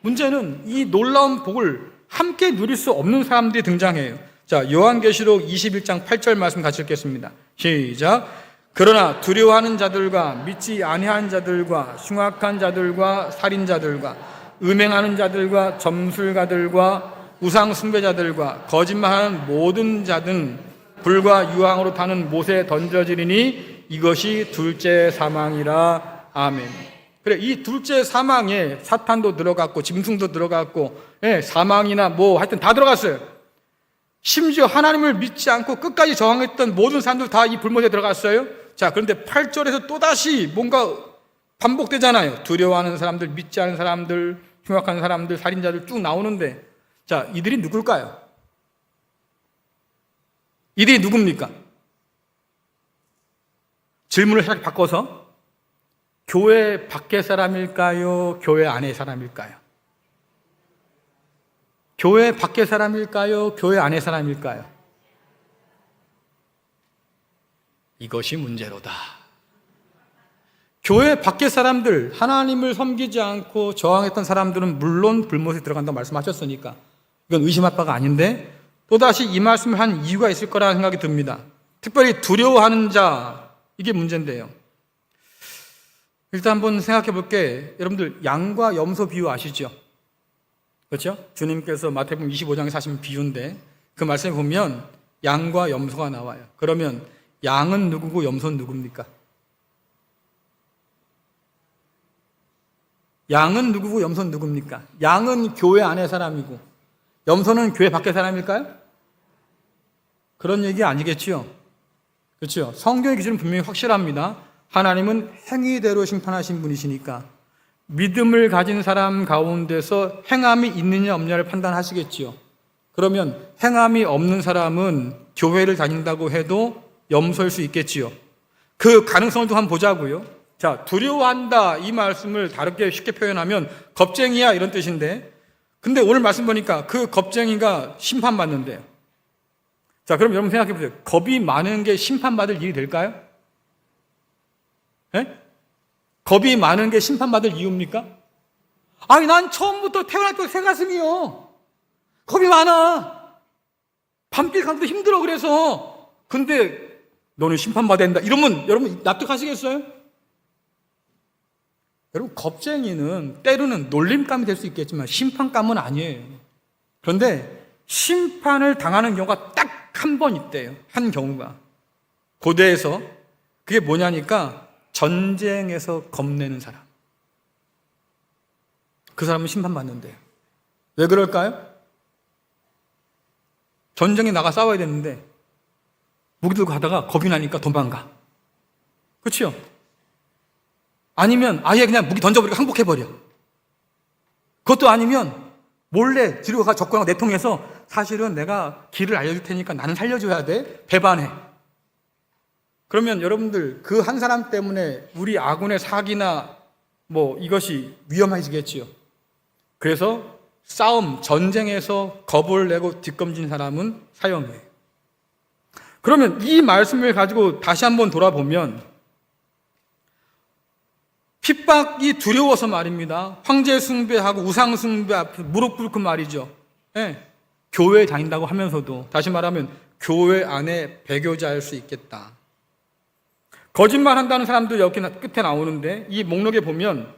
문제는 이 놀라운 복을 함께 누릴 수 없는 사람들이 등장해요. 자, 요한계시록 21장 8절 말씀 같이 읽겠습니다. 시작. 그러나 두려워하는 자들과 믿지 아니하는 자들과 흉악한 자들과 살인자들과 음행하는 자들과 점술가들과 우상 숭배자들과 거짓말하는 모든 자든 불과 유황으로 타는 못에 던져지리니 이것이 둘째 사망이라. 아멘. 그래, 이 둘째 사망에 사탄도 들어갔고 짐승도 들어갔고 사망이나 뭐 하여튼 다 들어갔어요. 심지어 하나님을 믿지 않고 끝까지 저항했던 모든 사람들 다 이 불못에 들어갔어요. 자, 그런데 8절에서 또다시 뭔가 반복되잖아요. 두려워하는 사람들, 믿지 않는 사람들, 흉악한 사람들, 살인자들 쭉 나오는데, 자, 이들이 누굴까요? 이들이 누굽니까? 질문을 살짝 바꿔서 교회 밖의 사람일까요? 교회 안의 사람일까요? 교회 밖의 사람일까요? 교회 안의 사람일까요? 이것이 문제로다. 교회 밖의 사람들, 하나님을 섬기지 않고 저항했던 사람들은 물론 불못에 들어간다고 말씀하셨으니까 이건 의심할 바가 아닌데, 또다시 이 말씀을 한 이유가 있을 거라는 생각이 듭니다. 특별히 두려워하는 자, 이게 문제인데요. 일단 한번 생각해 볼게. 여러분들 양과 염소 비유 아시죠? 그렇죠? 주님께서 마태복음 25장에 하신 비유인데 그 말씀에 보면 양과 염소가 나와요. 그러면 양은 누구고 염소는 누굽니까? 양은 누구고 염소는 누굽니까? 양은 교회 안의 사람이고 염소는 교회 밖의 사람일까요? 그런 얘기 아니겠지요? 그렇죠? 성경의 기준은 분명히 확실합니다. 하나님은 행위대로 심판하신 분이시니까 믿음을 가진 사람 가운데서 행함이 있느냐 없느냐를 판단하시겠지요. 그러면 행함이 없는 사람은 교회를 다닌다고 해도 염소일 수 있겠지요. 그 가능성을 좀 한번 보자고요. 자, 두려워한다 이 말씀을 다르게 쉽게 표현하면 겁쟁이야 이런 뜻인데, 근데 오늘 말씀 보니까 그 겁쟁이가 심판받는데요. 자, 그럼 여러분 생각해 보세요. 겁이 많은 게 심판받을 일이 될까요? 예? 겁이 많은 게 심판받을 이유입니까? 아니, 난 처음부터 태어날 때 새가슴이요. 겁이 많아. 밤길 가기도 힘들어 그래서. 근데 너는 심판받아야 된다 이러면 여러분 납득하시겠어요? 여러분, 겁쟁이는 때로는 놀림감이 될 수 있겠지만 심판감은 아니에요. 그런데 심판을 당하는 경우가 딱 한 번 있대요. 한 경우가. 고대에서. 그게 뭐냐니까 전쟁에서 겁내는 사람. 그 사람은 심판받는데요. 왜 그럴까요? 전쟁에 나가 싸워야 되는데 무기 들고 가다가 겁이 나니까 도망가. 그렇죠? 아니면 아예 그냥 무기 던져버리고 항복해버려. 그것도 아니면 몰래 뒤로 가 적군하고 내통해서 사실은 내가 길을 알려줄 테니까 나는 살려줘야 돼. 배반해. 그러면 여러분들 그 한 사람 때문에 우리 아군의 사기나 뭐 이것이 위험해지겠지요. 그래서 싸움, 전쟁에서 겁을 내고 뒷검진 사람은 사형이에요. 그러면 이 말씀을 가지고 다시 한번 돌아보면 핍박이 두려워서 말입니다. 황제 숭배하고 우상 숭배 앞에 무릎 꿇고 말이죠. 네. 교회에 다닌다고 하면서도 다시 말하면 교회 안에 배교자일 수 있겠다. 거짓말한다는 사람들 여기 끝에 나오는데 이 목록에 보면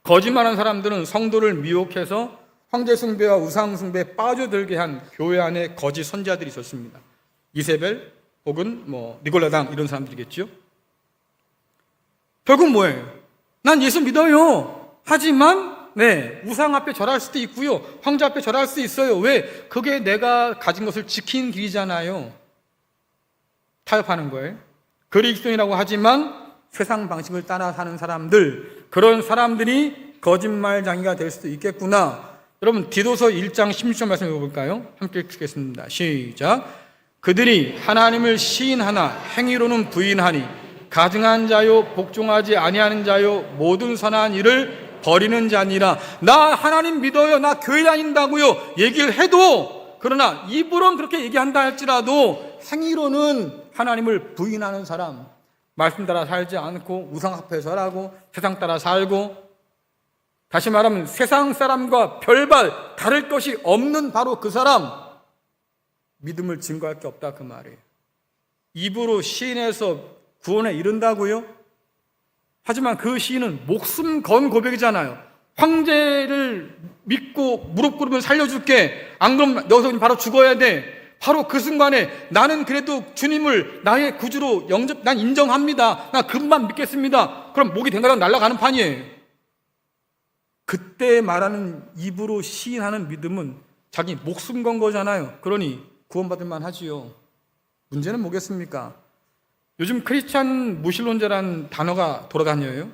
거짓말하는 사람들은 성도를 미혹해서 황제 숭배와 우상 숭배에 빠져들게 한 교회 안에 거짓 선지자들이 있었습니다. 이세벨 혹은 뭐 니골라당 이런 사람들이겠죠. 결국 뭐예요? 난 예수 믿어요. 하지만 우상 앞에 절할 수도 있고요. 황제 앞에 절할 수 있어요. 왜? 그게 내가 가진 것을 지킨 길이잖아요. 타협하는 거예요. 그리스도인이라고 하지만 세상 방식을 따라 사는 사람들, 그런 사람들이 거짓말장이가 될 수도 있겠구나. 여러분 디도서 1장 16절 말씀 읽어볼까요? 함께 읽겠습니다. 시작. 그들이 하나님을 시인하나 행위로는 부인하니 가증한 자요 복종하지 아니하는 자요 모든 선한 일을 버리는 자니라. 나 하나님 믿어요. 나 교회 다닌다고요. 얘기를 해도, 그러나 입으로는 그렇게 얘기한다 할지라도 행위로는 하나님을 부인하는 사람, 말씀 따라 살지 않고 우상 앞에 절하고 세상 따라 살고, 다시 말하면 세상 사람과 별반 다를 것이 없는 바로 그 사람, 믿음을 증거할 게 없다 그 말이에요. 입으로 시인해서 구원에 이른다고요? 하지만 그 시인은 목숨 건 고백이잖아요. 황제를 믿고 무릎 꿇으면 살려줄게. 안 그러면 너서 바로 죽어야 돼. 바로 그 순간에 나는 그래도 주님을 나의 구주로 난 인정합니다. 나 그분만 믿겠습니다. 그럼 목이 댕가랑 날아가는 판이에요. 그때 말하는 입으로 시인하는 믿음은 자기 목숨 건 거잖아요. 그러니 구원받을 만하지요. 문제는 뭐겠습니까? 요즘 크리스찬 무신론자라는 단어가 돌아다녀요.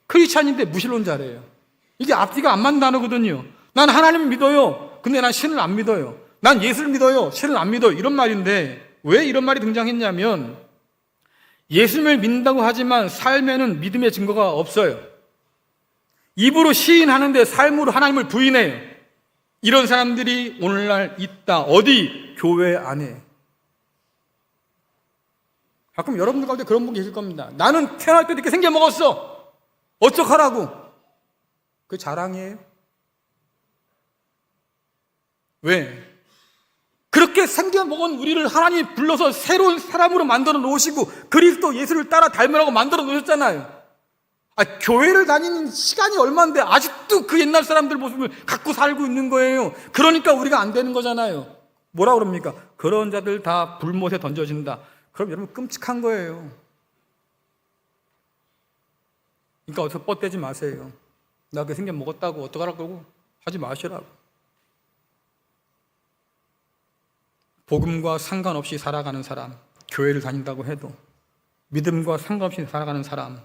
크리스찬인데 무신론자래요. 이게 앞뒤가 안 맞는 단어거든요. 난 하나님을 믿어요. 근데 난 신을 안 믿어요. 난 예수를 믿어요. 신을 안 믿어요. 이런 말인데 왜 이런 말이 등장했냐면 예수님을 믿는다고 하지만 삶에는 믿음의 증거가 없어요. 입으로 시인하는데 삶으로 하나님을 부인해요. 이런 사람들이 오늘날 있다. 어디? 교회 안에. 가끔 여러분들 가운데 그런 분 계실 겁니다. 나는 태어날 때 이렇게 생겨 먹었어. 어떡하라고? 그게 자랑이에요? 왜? 그렇게 생겨 먹은 우리를 하나님이 불러서 새로운 사람으로 만들어 놓으시고 그리스도 예수를 따라 닮으라고 만들어 놓으셨잖아요. 교회를 다니는 시간이 얼마인데 아직도 그 옛날 사람들 모습을 갖고 살고 있는 거예요. 그러니까 우리가 안 되는 거잖아요. 뭐라 그럽니까? 그런 자들 다 불못에 던져진다. 그럼 여러분 끔찍한 거예요. 그러니까 어서 뻗대지 마세요. 나 그렇게 생겨 먹었다고 어떡하라고 하지 마시라고. 복음과 상관없이 살아가는 사람, 교회를 다닌다고 해도 믿음과 상관없이 살아가는 사람,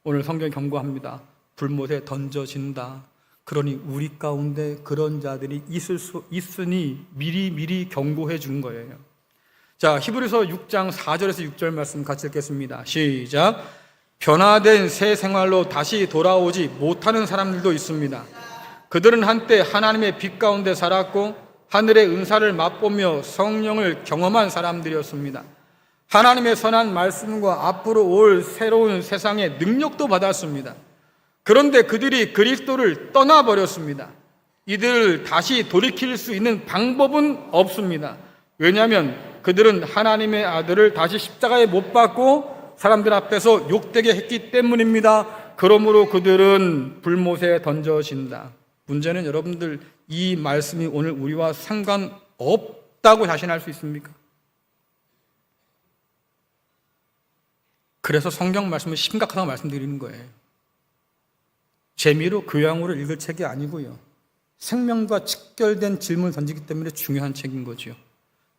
오늘 성경이 경고합니다. 불못에 던져진다. 그러니 우리 가운데 그런 자들이 있을 수 있으니 미리 경고해 준 거예요. 자, 히브리서 6장 4절에서 6절 말씀 같이 읽겠습니다. 시작. 변화된 새 생활로 다시 돌아오지 못하는 사람들도 있습니다. 그들은 한때 하나님의 빛 가운데 살았고 하늘의 은사를 맛보며 성령을 경험한 사람들이었습니다. 하나님의 선한 말씀과 앞으로 올 새로운 세상의 능력도 받았습니다. 그런데 그들이 그리스도를 떠나버렸습니다. 이들을 다시 돌이킬 수 있는 방법은 없습니다. 왜냐하면 그들은 하나님의 아들을 다시 십자가에 못 박고 사람들 앞에서 욕되게 했기 때문입니다. 그러므로 그들은 불못에 던져진다. 문제는 여러분들 이 말씀이 오늘 우리와 상관없다고 자신할 수 있습니까? 그래서 성경 말씀은 심각하다고 말씀드리는 거예요. 재미로 교양으로 읽을 책이 아니고요. 생명과 직결된 질문을 던지기 때문에 중요한 책인 거죠.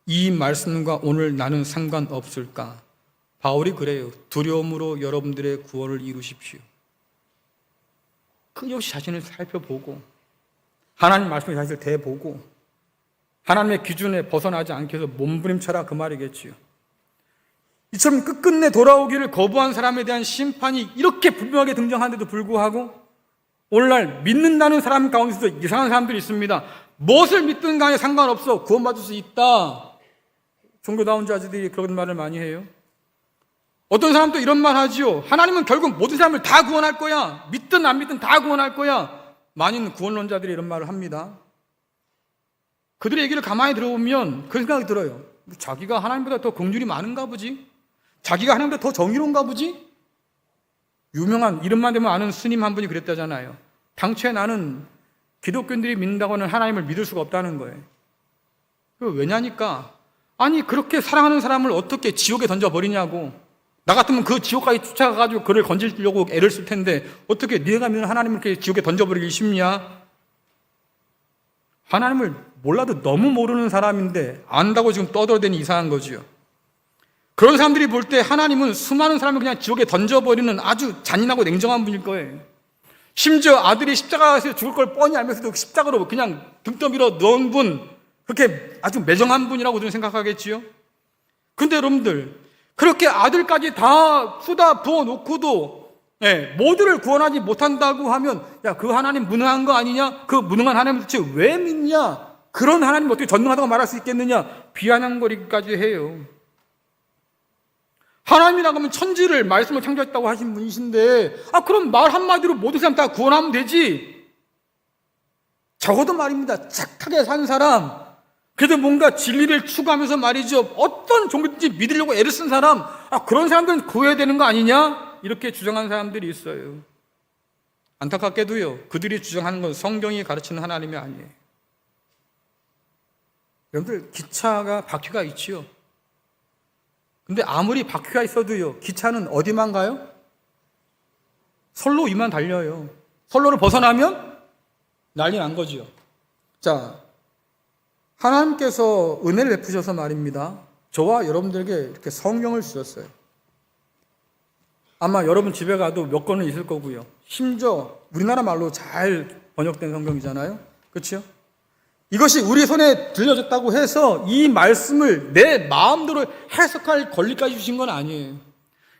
이 말씀과 오늘 나는 상관없을까? 바울이 그래요. 두려움으로 여러분들의 구원을 이루십시오. 끊임없이 자신을 살펴보고 하나님 말씀에 자신을 대보고 하나님의 기준에 벗어나지 않게 해서 몸부림쳐라 그 말이겠지요. 이처럼 끝끝내 돌아오기를 거부한 사람에 대한 심판이 이렇게 분명하게 등장하는데도 불구하고 오늘날 믿는다는 사람 가운데서 이상한 사람들이 있습니다. 무엇을 믿든 간에 상관없어. 구원받을 수 있다. 종교다운 자들이 그런 말을 많이 해요. 어떤 사람도 이런 말 하지요. 하나님은 결국 모든 사람을 다 구원할 거야. 믿든 안 믿든 다 구원할 거야. 많은 구원론자들이 이런 말을 합니다. 그들의 얘기를 가만히 들어보면 그 생각이 들어요. 자기가 하나님보다 더 긍휼이 많은가 보지? 자기가 하나님보다 더 정의로운가 보지? 유명한 이름만 되면 아는 스님 한 분이 그랬다잖아요. 당초에 나는 기독교인들이 믿는다고는 하나님을 믿을 수가 없다는 거예요. 왜냐니까 아니 그렇게 사랑하는 사람을 어떻게 지옥에 던져버리냐고. 나 같으면 그 지옥까지 쫓아가가지고 그를 건지려고 애를 쓸 텐데 어떻게 네가 믿는 하나님을 이렇게 지옥에 던져버리기 쉽냐? 하나님을 몰라도 너무 모르는 사람인데 안다고 지금 떠들어대니 이상한 거지요. 그런 사람들이 볼 때 하나님은 수많은 사람을 그냥 지옥에 던져버리는 아주 잔인하고 냉정한 분일 거예요. 심지어 아들이 십자가에서 죽을 걸 뻔히 알면서도 십자가로 그냥 등 떠밀어 넣은 분, 그렇게 아주 매정한 분이라고 저는 생각하겠지요. 근데 여러분들 그렇게 아들까지 다 쏟아 부어놓고도 모두를 구원하지 못한다고 하면 그 하나님 무능한 거 아니냐? 그 무능한 하나님 도대체 왜 믿냐? 그런 하나님 어떻게 전능하다고 말할 수 있겠느냐? 비아냥거리기까지 해요. 하나님이라고 하면 천지를 말씀을 창조했다고 하신 분이신데 그럼 말 한마디로 모든 사람 다 구원하면 되지. 적어도 말입니다. 착하게 산 사람, 그래도 뭔가 진리를 추구하면서 말이죠. 어떤 종교든지 믿으려고 애를 쓴 사람, 그런 사람들은 구해야 되는 거 아니냐? 이렇게 주장하는 사람들이 있어요. 안타깝게도요. 그들이 주장하는 건 성경이 가르치는 하나님이 아니에요. 여러분들 기차가 바퀴가 있지요. 근데 아무리 바퀴가 있어도요. 기차는 어디만 가요? 선로 위만 달려요. 선로를 벗어나면 난리 난 거지요. 자, 하나님께서 은혜를 베푸셔서 말입니다. 저와 여러분들에게 이렇게 성경을 주셨어요. 아마 여러분 집에 가도 몇 권은 있을 거고요. 심지어 우리나라 말로 잘 번역된 성경이잖아요. 그렇죠? 이것이 우리 손에 들려졌다고 해서 이 말씀을 내 마음대로 해석할 권리까지 주신 건 아니에요.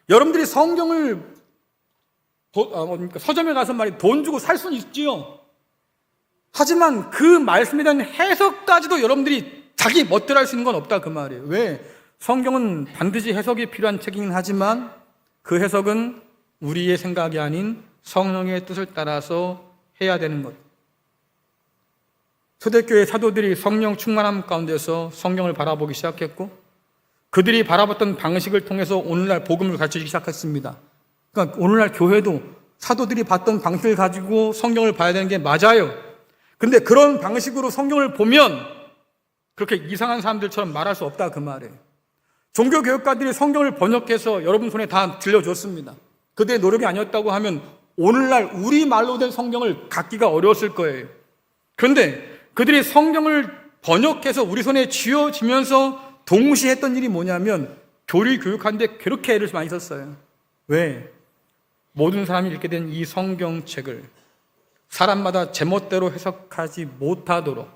여러분들이 성경을 서점에 가서 돈 주고 살 수는 있지요. 하지만 그 말씀에 대한 해석까지도 여러분들이 자기 멋대로 할 수 있는 건 없다 그 말이에요. 왜? 성경은 반드시 해석이 필요한 책이긴 하지만 그 해석은 우리의 생각이 아닌 성령의 뜻을 따라서 해야 되는 것. 초대교회 사도들이 성령 충만함 가운데서 성경을 바라보기 시작했고 그들이 바라봤던 방식을 통해서 오늘날 복음을 가르치기 시작했습니다. 그러니까 오늘날 교회도 사도들이 봤던 방식을 가지고 성경을 봐야 되는 게 맞아요. 근데 그런 방식으로 성경을 보면 그렇게 이상한 사람들처럼 말할 수 없다 그 말이에요. 종교개혁가들이 성경을 번역해서 여러분 손에 다 들려줬습니다. 그들의 노력이 아니었다고 하면 오늘날 우리말로 된 성경을 갖기가 어려웠을 거예요. 그런데 그들이 성경을 번역해서 우리 손에 쥐어지면서 동시에 했던 일이 뭐냐면 교리 교육하는데 그렇게 애를 많이 썼어요. 왜? 모든 사람이 읽게 된 이 성경책을 사람마다 제멋대로 해석하지 못하도록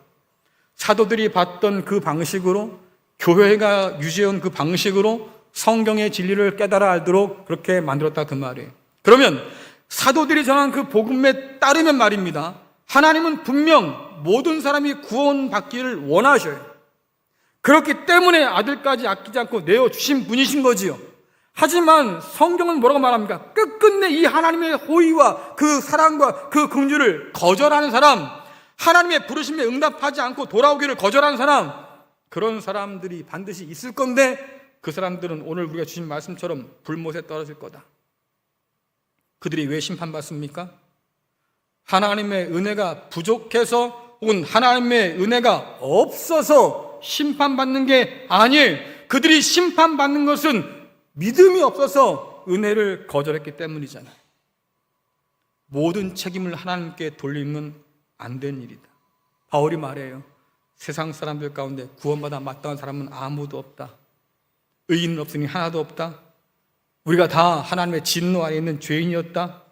사도들이 봤던 그 방식으로 교회가 유지해온 그 방식으로 성경의 진리를 깨달아 알도록 그렇게 만들었다 그 말이에요. 그러면 사도들이 전한 그 복음에 따르면 말입니다. 하나님은 분명 모든 사람이 구원받기를 원하셔요. 그렇기 때문에 아들까지 아끼지 않고 내어주신 분이신 거지요. 하지만 성경은 뭐라고 말합니까? 끝끝내 이 하나님의 호의와 그 사랑과 그 긍휼을 거절하는 사람, 하나님의 부르심에 응답하지 않고 돌아오기를 거절하는 사람, 그런 사람들이 반드시 있을 건데 그 사람들은 오늘 우리가 주신 말씀처럼 불못에 떨어질 거다. 그들이 왜 심판받습니까? 하나님의 은혜가 부족해서 혹은 하나님의 은혜가 없어서 심판받는 게 아니에요. 그들이 심판받는 것은 믿음이 없어서 은혜를 거절했기 때문이잖아요. 모든 책임을 하나님께 돌리는 안 된 일이다. 바울이 말해요. 세상 사람들 가운데 구원받아 마땅한 사람은 아무도 없다. 의인은 없으니 하나도 없다. 우리가 다 하나님의 진노 아래 있는 죄인이었다.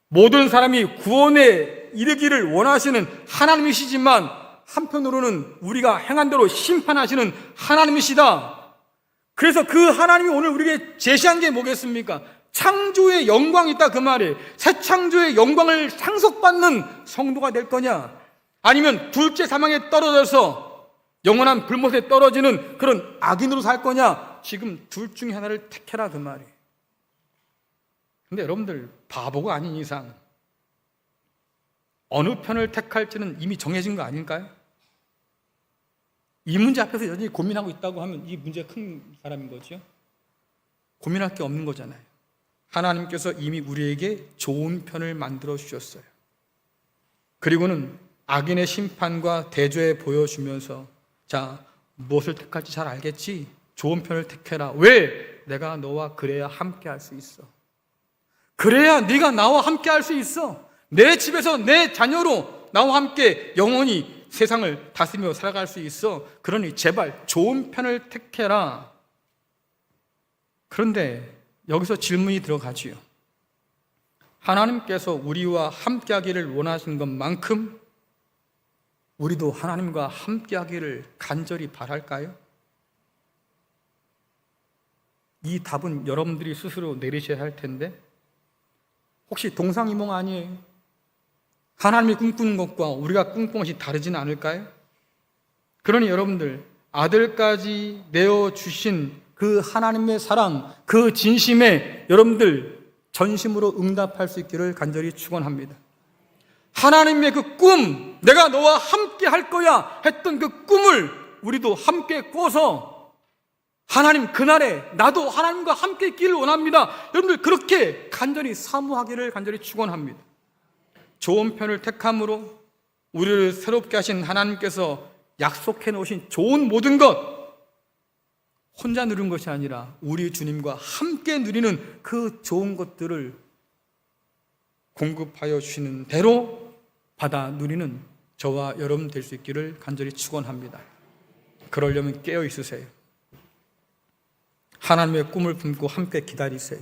모든 사람이 구원에 이르기를 원하시는 하나님이시지만 한편으로는 우리가 행한 대로 심판하시는 하나님이시다. 그래서 그 하나님이 오늘 우리에게 제시한 게 뭐겠습니까? 창조의 영광이 있다 그 말이에요. 새 창조의 영광을 상속받는 성도가 될 거냐, 아니면 둘째 사망에 떨어져서 영원한 불못에 떨어지는 그런 악인으로 살 거냐, 지금 둘 중에 하나를 택해라 그 말이에요. 근데 여러분들 바보가 아닌 이상 어느 편을 택할지는 이미 정해진 거 아닐까요? 이 문제 앞에서 여전히 고민하고 있다고 하면 이 문제가 큰 사람인 거죠. 고민할 게 없는 거잖아요. 하나님께서 이미 우리에게 좋은 편을 만들어 주셨어요. 그리고는 악인의 심판과 대조해 보여주면서 자, 무엇을 택할지 잘 알겠지? 좋은 편을 택해라. 왜? 내가 너와 그래야 함께 할 수 있어. 그래야 네가 나와 함께 할 수 있어. 내 집에서 내 자녀로 나와 함께 영원히 세상을 다스리며 살아갈 수 있어. 그러니 제발 좋은 편을 택해라. 그런데 여기서 질문이 들어가지요. 하나님께서 우리와 함께하기를 원하시는 것만큼 우리도 하나님과 함께하기를 간절히 바랄까요? 이 답은 여러분들이 스스로 내리셔야 할 텐데 혹시 동상이몽 아니에요? 하나님이 꿈꾸는 것과 우리가 꿈꾸는 것이 다르지는 않을까요? 그러니 여러분들 아들까지 내어주신 그 하나님의 사랑, 그 진심에 여러분들 전심으로 응답할 수 있기를 간절히 축원합니다. 하나님의 그 꿈, 내가 너와 함께 할 거야 했던 그 꿈을 우리도 함께 꿔서 하나님 그날에 나도 하나님과 함께 있기를 원합니다. 여러분들 그렇게 간절히 사모하기를 간절히 축원합니다. 좋은 편을 택함으로 우리를 새롭게 하신 하나님께서 약속해 놓으신 좋은 모든 것 혼자 누리는 것이 아니라 우리 주님과 함께 누리는 그 좋은 것들을 공급하여 주시는 대로 받아 누리는 저와 여러분 될 수 있기를 간절히 축원합니다. 그러려면 깨어 있으세요. 하나님의 꿈을 품고 함께 기다리세요.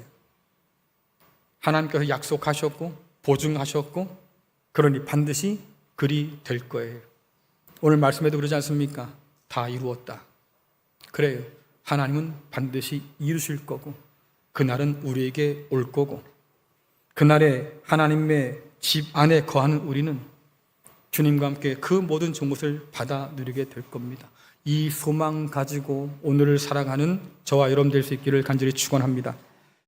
하나님께서 약속하셨고 보증하셨고 그러니 반드시 그리 될 거예요. 오늘 말씀에도 그러지 않습니까? 다 이루었다. 그래요. 하나님은 반드시 이루실 거고 그날은 우리에게 올 거고 그날에 하나님의 집 안에 거하는 우리는 주님과 함께 그 모든 종것을 받아 누리게 될 겁니다. 이 소망 가지고 오늘을 살아가는 저와 여러분 될 수 있기를 간절히 축원합니다.